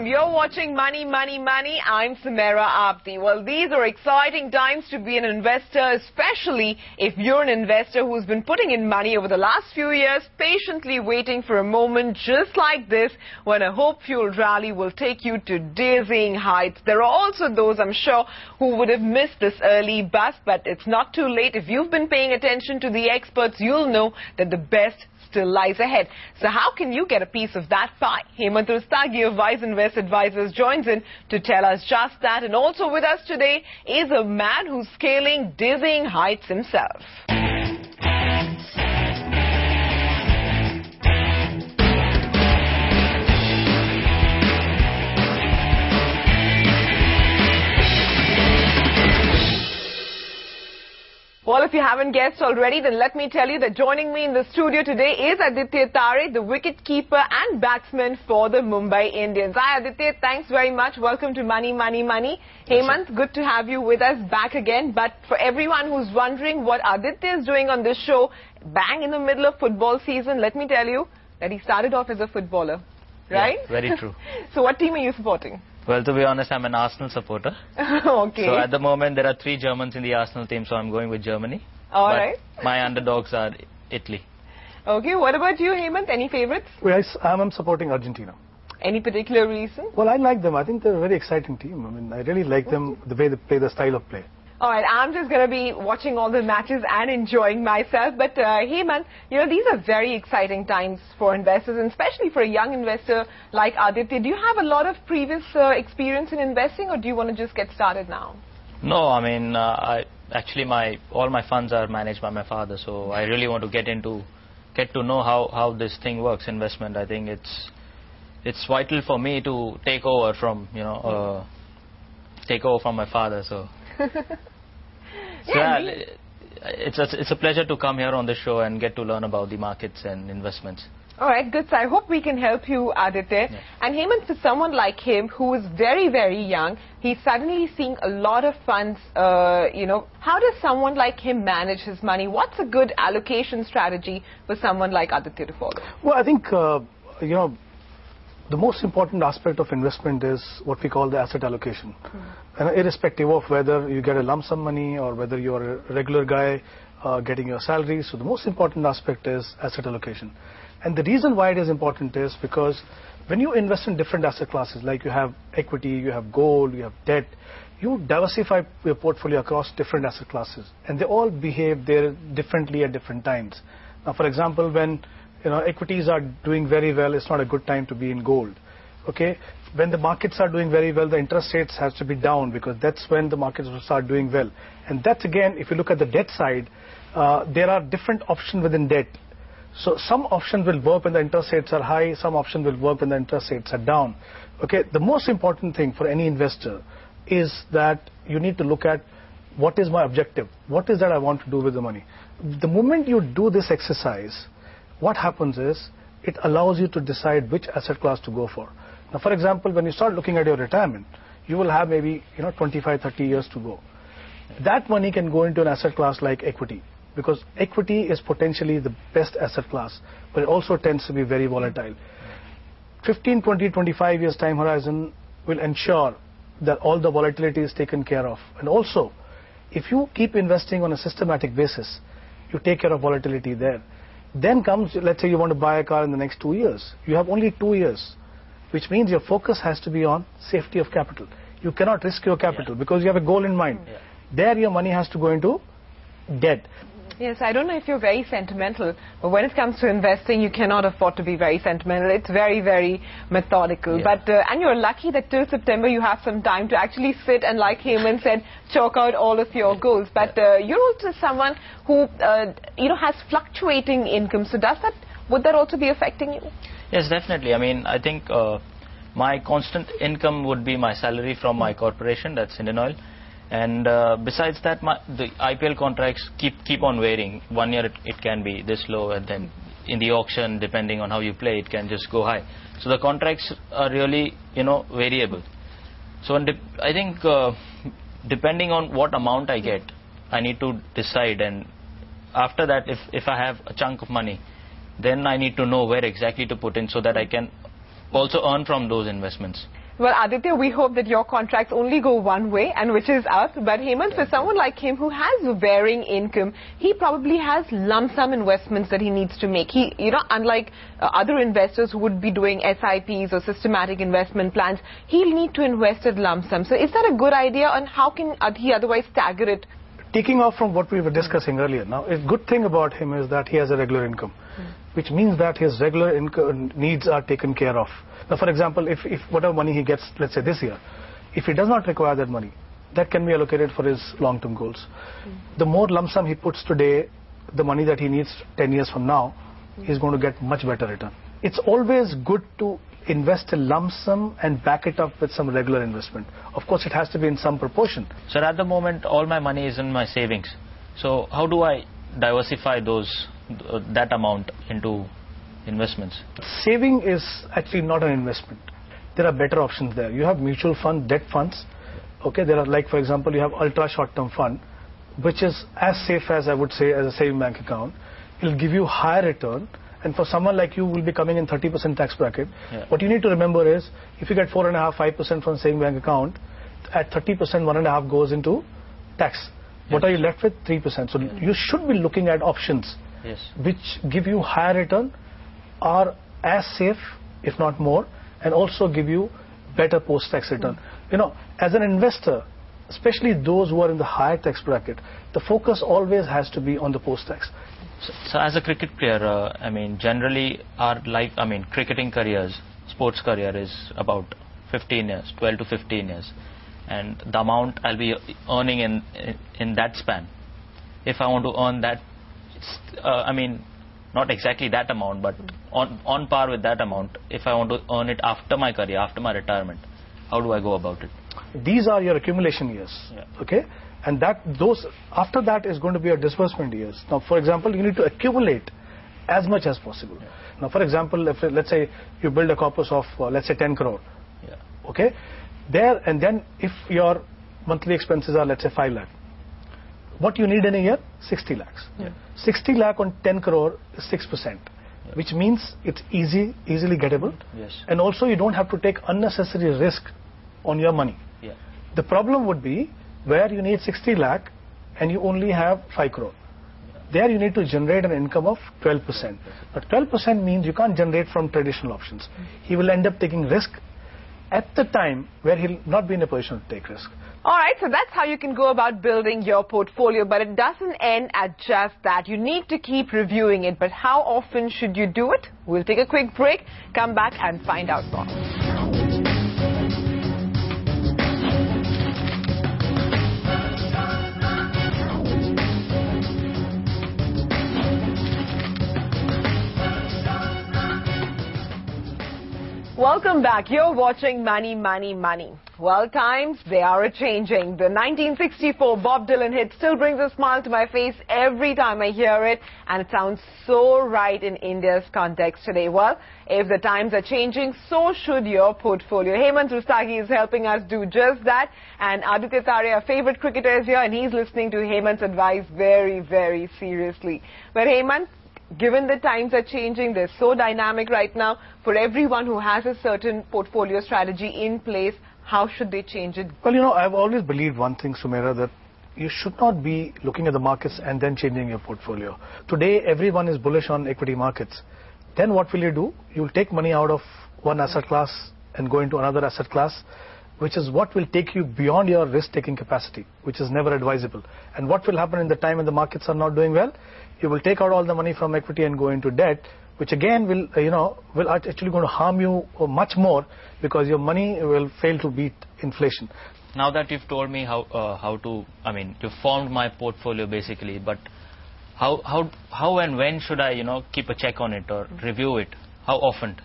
welcome. You're watching Money, Money, Money. I'm Samira Abdi. Well, these are exciting times to be an investor, especially if you're an investor who's been putting in money over the last few years, patiently waiting for a moment just like this when a hope-fueled rally will take you to dizzying heights. There are also those, I'm sure, who would have missed this early bust, but it's not too late. If you've been paying attention to the experts, you'll know that the best still lies ahead. So how can you get a piece of that pie? Hemant Rustagi of Wiseinvest Advisors joins in to tell us just that. And also with us today is a man who's scaling dizzying heights himself. Well, if you haven't guessed already, then let me tell you that joining me in the studio today is Aditya Tare, the wicket-keeper and batsman for the Mumbai Indians. Hi, Aditya. Thanks very much. Welcome to Money, Money, Money. Hemant, good to have you with us back again. But for everyone who's wondering what Aditya is doing on this show, bang in the middle of football season, let me tell you that he started off as a footballer, right? Yeah, very true. So what team are you supporting? Well, to be honest, I'm an Arsenal supporter. Okay. So at the moment, there are 3 Germans in the Arsenal team, so I'm going with Germany. All right. My underdogs are Italy. Okay. What about you, Hemant? Any favorites? Well, I'm supporting Argentina. Any particular reason? Well, I like them. I think they're a very exciting team. I mean, I really like them, the way they play, the style of play. All right, I'm just going to be watching all the matches and enjoying myself. But, Hemant, you know, these are very exciting times for investors, and especially for a young investor like Aditya. Do you have a lot of previous experience in investing, or do you want to just get started now? No, I mean, all my funds are managed by my father, so I really want to get to know how this thing works, investment. I think it's vital for me to take over from, my father, so... Yeah, it's a pleasure to come here on the show and get to learn about the markets and investments. All right, good. So I hope we can help you, Aditya. Yeah. And Hemant, for someone like him who is very, very young, he's suddenly seeing a lot of funds, how does someone like him manage his money? What's a good allocation strategy for someone like Aditya to follow? Well, I think, the most important aspect of investment is what we call the asset allocation. And irrespective of whether you get a lump sum money or whether you're a regular guy getting your salary, so the most important aspect is asset allocation. And the reason why it is important is because when you invest in different asset classes, like you have equity, you have gold, you have debt, you diversify your portfolio across different asset classes, and they all behave there differently at different times. Now, for example, when equities are doing very well, it's not a good time to be in gold. Okay, when the markets are doing very well, the interest rates has to be down, because that's when the markets will start doing well. And that's, again, if you look at the debt side, there are different options within debt. So some options will work when the interest rates are high, some options will work when the interest rates are down. Okay, the most important thing for any investor is that you need to look at what is my objective, what is that I want to do with the money. The moment you do this exercise, what happens is it allows you to decide which asset class to go for. Now, for example, when you start looking at your retirement, you will have maybe 25, 30 years to go. That money can go into an asset class like equity, because equity is potentially the best asset class, but it also tends to be very volatile. 15, 20, 25 years time horizon will ensure that all the volatility is taken care of. And also, if you keep investing on a systematic basis, you take care of volatility there. Then comes, let's say you want to buy a car in the next 2 years. You have only 2 years, which means your focus has to be on safety of capital. You cannot risk your capital because you have a goal in mind. Yeah. There your money has to go into debt. Yes, I don't know if you're very sentimental, but when it comes to investing, you cannot afford to be very sentimental. It's very, very methodical. Yeah. But and you're lucky that till September you have some time to actually sit and, like Hemant said, chalk out all of your goals. But you're also someone who has fluctuating income. So would that also be affecting you? Yes, definitely. I mean, I think my constant income would be my salary from my corporation, that's Indian Oil. And besides that, the IPL contracts keep on varying. 1 year it can be this low, and then in the auction, depending on how you play, it can just go high. So the contracts are really, variable. So I think depending on what amount I get, I need to decide. And after that, if I have a chunk of money, then I need to know where exactly to put in so that I can also earn from those investments. Well, Aditya, we hope that your contracts only go one way, and which is up. But Hemant, for someone like him who has varying income, he probably has lump sum investments that he needs to make. He, unlike other investors who would be doing SIPs or systematic investment plans, he'll need to invest at lump sum. So is that a good idea, and how can he otherwise stagger it? Taking off from what we were discussing earlier, now a good thing about him is that he has a regular income, which means that his regular income needs are taken care of. Now, for example, if whatever money he gets, let's say this year, if he does not require that money, that can be allocated for his long-term goals. The more lump sum he puts today, the money that he needs 10 years from now, he's going to get much better return. It's always good to invest a lump sum and back it up with some regular investment. Of course, it has to be in some proportion. Sir, at the moment, all my money is in my savings. So how do I diversify that amount into investments? Saving is actually not an investment. There are better options there. You have mutual fund, debt funds. Okay, there are, like, for example, you have ultra short-term fund, which is as safe as, I would say, as a saving bank account. It will give you higher return. And for someone like you who will be coming in 30% tax bracket, what you need to remember is, if you get 4.5%, 5% from saving bank account, at 30%, 1.5% goes into tax. What are you left with? 3%. So you should be looking at options which give you higher return, are as safe, if not more, and also give you better post-tax return. As an investor, especially those who are in the higher tax bracket, the focus always has to be on the post-tax. So as a cricket player, generally our life, cricketing careers, sports career is about 15 years, 12 to 15 years. And the amount I'll be earning in that span, if I want to earn that, not exactly that amount, but on par with that amount, if I want to earn it after my career, after my retirement, how do I go about it? These are your accumulation years, okay? And after that is going to be your disbursement years. Now, for example, you need to accumulate as much as possible. Now, for example, let's say you build a corpus of, let's say, 10 crore, okay? And then if your monthly expenses are, let's say, 5 lakh, what you need in a year? 60 lakhs. 60 lakh on 10 crore is 6%, which means it's easily gettable. And also you don't have to take unnecessary risk on your money. The problem would be where you need 60 lakh and you only have 5 crore. There you need to generate an income of 12%. But 12% means you can't generate from traditional options. He will end up taking risk at the time where he'll not be in a position to take risk. All right, so that's how you can go about building your portfolio, but it doesn't end at just that. You need to keep reviewing it, but how often should you do it? We'll take a quick break, come back and find out more. Welcome back. You're watching Money, Money, Money. Well, times, they are a-changing. The 1964 Bob Dylan hit still brings a smile to my face every time I hear it, and it sounds so right in India's context today. Well, if the times are changing, so should your portfolio. Hemant Rustagi is helping us do just that, and Aditya Tare, our favorite cricketer, is here, and he's listening to Hemant's advice very, very seriously. But Hemant, given the times are changing, they're so dynamic right now, for everyone who has a certain portfolio strategy in place, how should they change it? Well, I've always believed one thing, Sumaira, that you should not be looking at the markets and then changing your portfolio. Today, everyone is bullish on equity markets. Then what will you do? You'll take money out of one asset class and go into another asset class, which is what will take you beyond your risk-taking capacity, which is never advisable. And what will happen in the time when the markets are not doing well? You will take out all the money from equity and go into debt, which again will actually going to harm you much more, because your money will fail to beat inflation. Now that you've told me how you've formed my portfolio basically, but how and when should I, keep a check on it or review it? How often?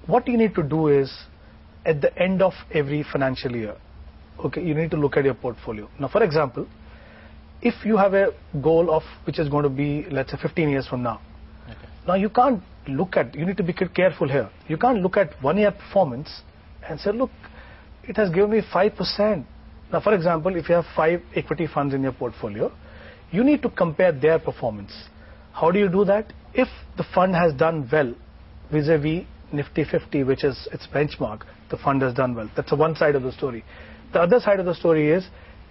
What you need to do is, at the end of every financial year, okay, you need to look at your portfolio. Now, for example, if you have a goal of which is going to be, let's say, 15 years from now. Now you can't you need to be careful here. You can't look at 1 year performance and say, look, it has given me 5%. Now, for example, if you have 5 equity funds in your portfolio, you need to compare their performance. How do you do that? If the fund has done well vis-a-vis Nifty 50, which is its benchmark, the fund has done well. That's one side of the story. The other side of the story is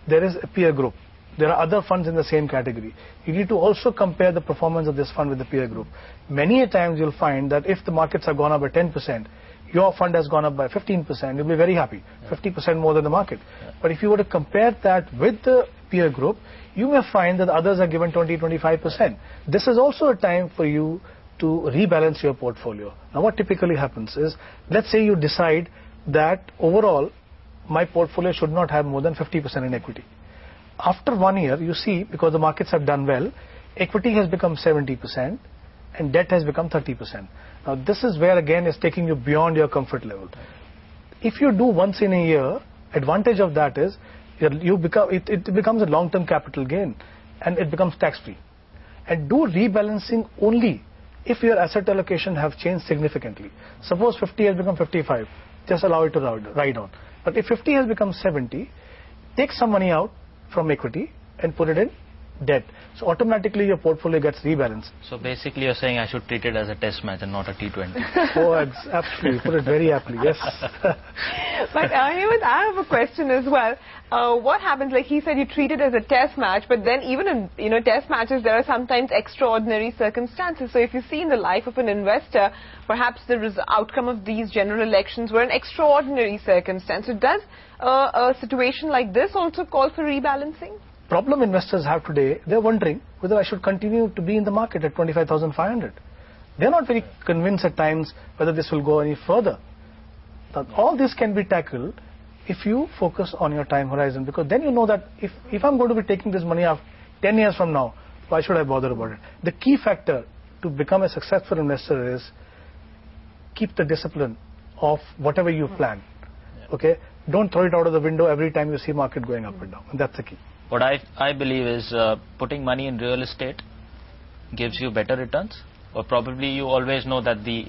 there is a peer group. There are other funds in the same category. You need to also compare the performance of this fund with the peer group. Many a times you'll find that if the markets have gone up by 10%, your fund has gone up by 15%, you'll be very happy, 50% more than the market. But if you were to compare that with the peer group, you may find that others are given 20-25%. This is also a time for you to rebalance your portfolio. Now what typically happens is, let's say you decide that overall my portfolio should not have more than 50% in equity. After 1 year, you see, because the markets have done well, equity has become 70% and debt has become 30%. Now this is where again is taking you beyond your comfort level. If you do once in a year, advantage of that is it becomes a long-term capital gain and it becomes tax-free. And do rebalancing only if your asset allocation have changed significantly. Suppose 50 has become 55, just allow it to ride on. But if 50 has become 70, take some money out from equity and put it in debt. So automatically your portfolio gets rebalanced. So basically you're saying I should treat it as a test match and not a T20. Oh, absolutely. Put it very aptly, yes. But Hemant, I have a question as well. What happens, like he said, you treat it as a test match, but then even in test matches there are sometimes extraordinary circumstances. So if you see in the life of an investor, perhaps the outcome of these general elections were an extraordinary circumstance. So does a situation like this also call for rebalancing? Problem investors have today, they're wondering whether I should continue to be in the market at 25,500. They're not very convinced at times whether this will go any further. Now, all this can be tackled if you focus on your time horizon, because then you know that if I'm going to be taking this money out 10 years from now, why should I bother about it? The key factor to become a successful investor is keep the discipline of whatever you plan. Okay? Don't throw it out of the window every time you see market going up and down. And that's the key. What I believe is putting money in real estate gives you better returns, or probably you always know that the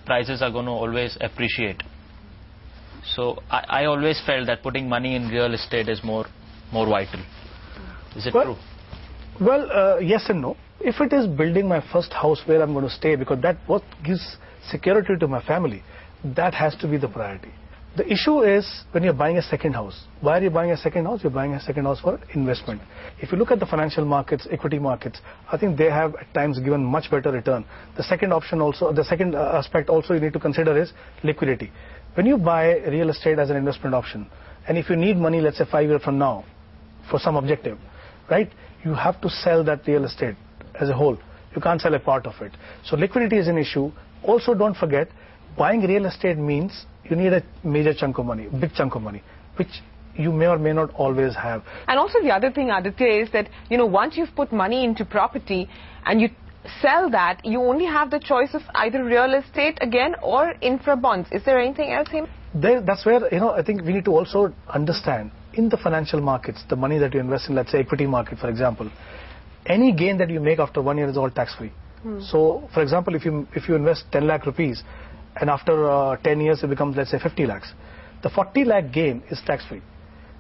prices are going to always appreciate. So I always felt that putting money in real estate is more vital. Is it true? Well, yes and no. If it is building my first house where I'm going to stay, because that what gives security to my family, that has to be the priority. The issue is when you're buying a second house. Why are you buying a second house? You're buying a second house for investment. If you look at the financial markets, equity markets, I think they have at times given much better return. The second option also, the second aspect also you need to consider is liquidity. When you buy real estate as an investment option, and if you need money, let's say 5 years from now, for some objective, right? You have to sell that real estate as a whole. You can't sell a part of it. So liquidity is an issue. Also, don't forget, buying real estate means you need a major chunk of money, big chunk of money, which you may or may not always have. And also the other thing, Aditya, is that, once you've put money into property and you sell that, you only have the choice of either real estate again or infra bonds. Is there anything else, Hemant? That's where, I think we need to also understand, in the financial markets, the money that you invest in, let's say equity market, for example, any gain that you make after 1 year is all tax-free. So, for example, if you invest 10 lakh rupees, and after 10 years it becomes, let's say, 50 lakhs. The 40 lakh gain is tax-free.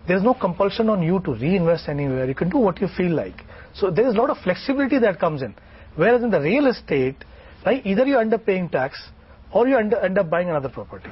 There is no compulsion on you to reinvest anywhere. You can do what you feel like. So there is a lot of flexibility that comes in. Whereas in the real estate, right, either you end up paying tax or you end up buying another property.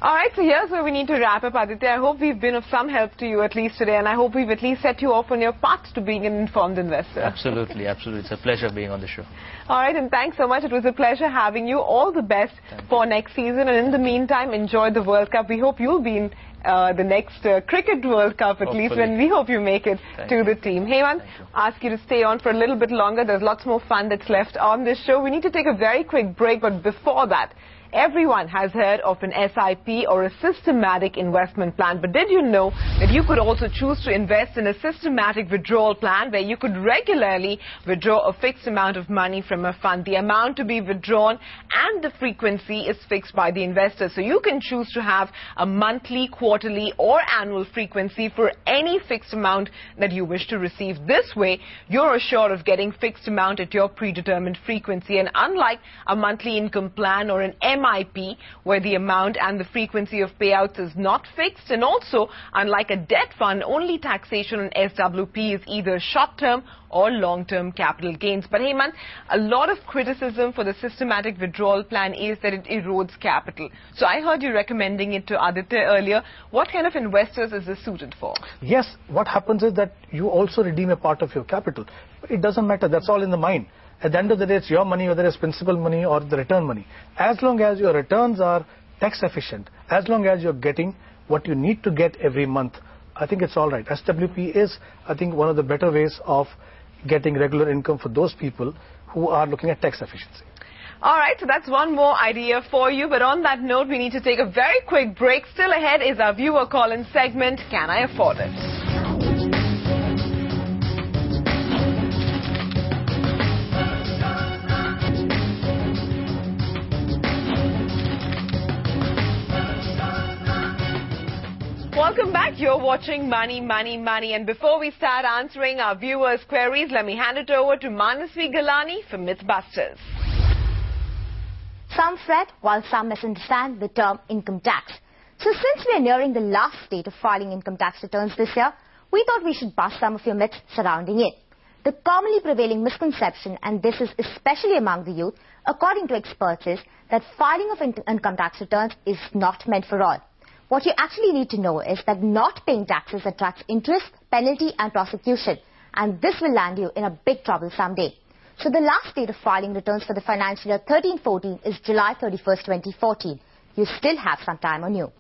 All right, so here's where we need to wrap up, Aditya. I hope we've been of some help to you at least today, and I hope we've at least set you off on your path to being an informed investor. Absolutely, absolutely. It's a pleasure being on the show. All right, and thanks so much. It was a pleasure having you. All the best for next season, and in the meantime, enjoy the World Cup. We hope you'll be in the next Cricket World Cup, at least, when we hope you make it to the team. Hemant, ask you to stay on for a little bit longer. There's lots more fun that's left on this show. We need to take a very quick break, but before that, everyone has heard of an SIP or a systematic investment plan, but did you know that you could also choose to invest in a systematic withdrawal plan where you could regularly withdraw a fixed amount of money from a fund? The amount to be withdrawn and the frequency is fixed by the investor. So you can choose to have a monthly, quarterly or annual frequency for any fixed amount that you wish to receive. This way, you're assured of getting fixed amount at your predetermined frequency. And unlike a monthly income plan or an MIP, where the amount and the frequency of payouts is not fixed, and also, unlike a debt fund, only taxation on SWP is either short-term or long-term capital gains. But Hemant, a lot of criticism for the systematic withdrawal plan is that it erodes capital. So I heard you recommending it to Aditya earlier. What kind of investors is this suited for? Yes, what happens is that you also redeem a part of your capital. It doesn't matter, that's all in the mind. At the end of the day, it's your money, whether it's principal money or the return money. As long as your returns are tax efficient, as long as you're getting what you need to get every month, I think it's all right. SWP is, I think, one of the better ways of getting regular income for those people who are looking at tax efficiency. All right, so that's one more idea for you. But on that note, we need to take a very quick break. Still ahead is our viewer call-in segment, Can I Afford It? Welcome back. You're watching Money, Money, Money. And before we start answering our viewers' queries, let me hand it over to Manasvi Galani for Mythbusters. Some fret while some misunderstand the term income tax. So since we are nearing the last date of filing income tax returns this year, we thought we should bust some of your myths surrounding it. The commonly prevailing misconception, and this is especially among the youth, according to experts, is that filing of income tax returns is not meant for all. What you actually need to know is that not paying taxes attracts interest, penalty and prosecution, and this will land you in a big trouble someday. So the last date of filing returns for the financial year 13-14 is July 31st, 2014. You still have some time on you.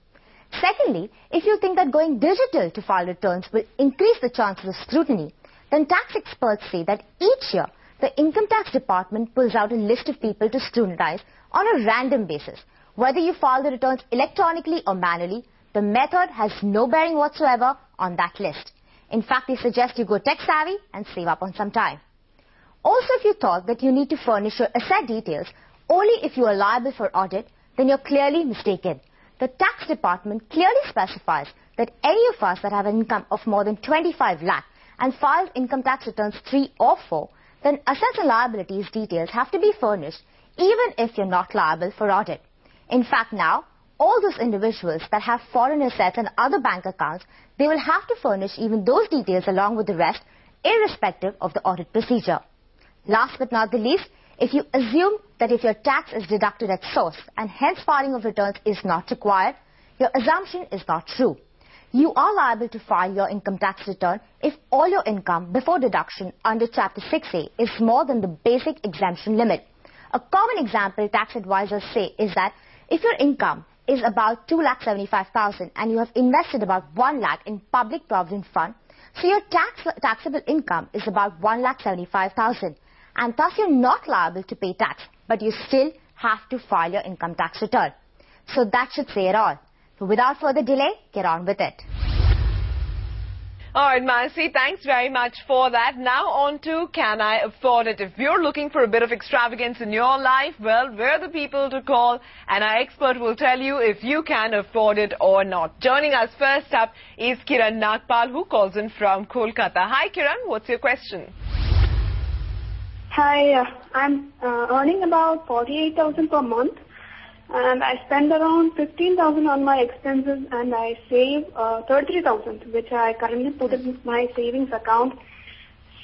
Secondly, if you think that going digital to file returns will increase the chances of scrutiny, then tax experts say that each year the Income Tax Department pulls out a list of people to scrutinize on a random basis. Whether you file the returns electronically or manually, the method has no bearing whatsoever on that list. In fact, they suggest you go tech-savvy and save up on some time. Also, if you thought that you need to furnish your asset details only if you are liable for audit, then you're clearly mistaken. The tax department clearly specifies that any of us that have an income of more than 25 lakh and files income tax returns 3 or 4, then assets and liabilities details have to be furnished even if you're not liable for audit. In fact, now, all those individuals that have foreign assets and other bank accounts, they will have to furnish even those details along with the rest, irrespective of the audit procedure. Last but not the least, if you assume that if your tax is deducted at source and hence filing of returns is not required, your assumption is not true. You are liable to file your income tax return if all your income before deduction under Chapter 6A is more than the basic exemption limit. A common example tax advisors say is that if your income is about 2,75,000 and you have invested about 1 lakh in public provident fund, so your taxable income is about 1,75,000, and thus you're not liable to pay tax, but you still have to file your income tax return. So that should say it all. So without further delay, get on with it. All right, Manasvi, thanks very much for that. Now on to Can I Afford It? If you're looking for a bit of extravagance in your life, well, we're the people to call, and our expert will tell you if you can afford it or not. Joining us first up is Kiran Nagpal, who calls in from Kolkata. Hi, Kiran. What's your question? Hi, I'm earning about 48,000 per month, and I spend around 15,000 on my expenses, and I save 33,000, which I currently put in my savings account.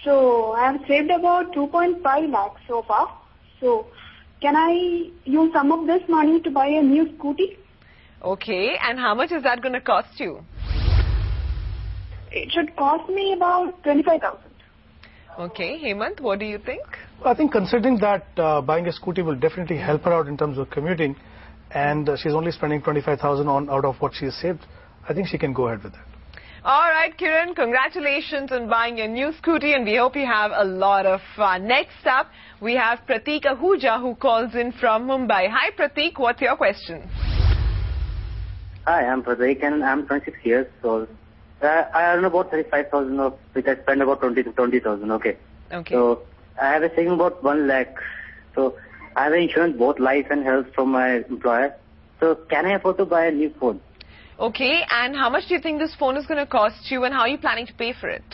So I have saved about 2.5 lakhs so far. So can I use some of this money to buy a new scooty? Okay, and how much is that going to cost you? It should cost me about 25,000. Okay, Hemant, what do you think? I think considering that buying a scooty will definitely help her out in terms of commuting, and she's only spending 25,000 on out of what she has saved, I think she can go ahead with that. All right, Kiran, congratulations on buying your new scooty, and we hope you have a lot of fun. Next up, we have Pratik Ahuja, who calls in from Mumbai. Hi, Pratik, what's your question? Hi, I'm Pratik, and I'm 26 years old. I earn about 35,000 of which I spend about 20,000. Okay. Okay. So I have a saving about 1 lakh. So I have insurance both life and health from my employer. So can I afford to buy a new phone? Okay, and how much do you think this phone is going to cost you, and how are you planning to pay for it?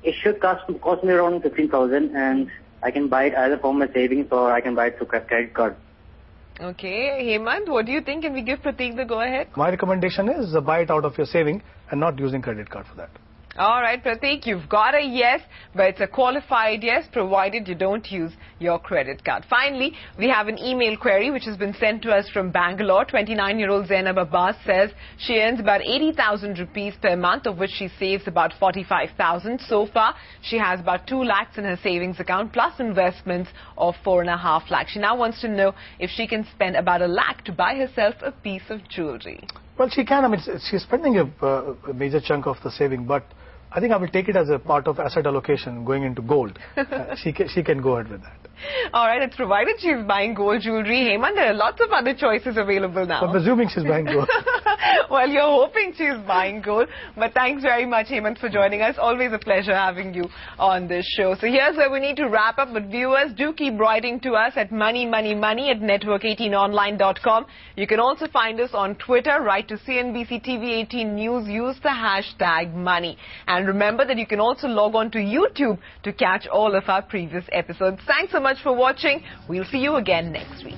It should cost me around 15,000, and I can buy it either from my savings or I can buy it through credit card. Okay, Hemant, what do you think? Can we give Prateek the go-ahead? My recommendation is buy it out of your saving and not using credit card for that. All right, Prateek, you've got a yes, but it's a qualified yes, provided you don't use your credit card. Finally, we have an email query which has been sent to us from Bangalore. 29-year-old Zainab Abbas says she earns about 80,000 rupees per month, of which she saves about 45,000. So far, she has about 2 lakhs in her savings account, plus investments of 4.5 lakhs. She now wants to know if she can spend about 1 lakh to buy herself a piece of jewelry. Well, she can. I mean, she's spending a major chunk of the saving, but I think I will take it as a part of asset allocation going into gold. She can go ahead with that. All right, it's provided she's buying gold jewelry. Hemant, there are lots of other choices available now. I'm presuming she's buying gold. Well, you're hoping she's buying gold. But thanks very much, Hemant, for joining us. Always a pleasure having you on this show. So here's where we need to wrap up. But viewers, do keep writing to us at money@network18online.com. You can also find us on Twitter. Write to CNBC TV 18 News. Use the hashtag money. And remember that you can also log on to YouTube to catch all of our previous episodes. Thanks so much for watching. We'll see you again next week.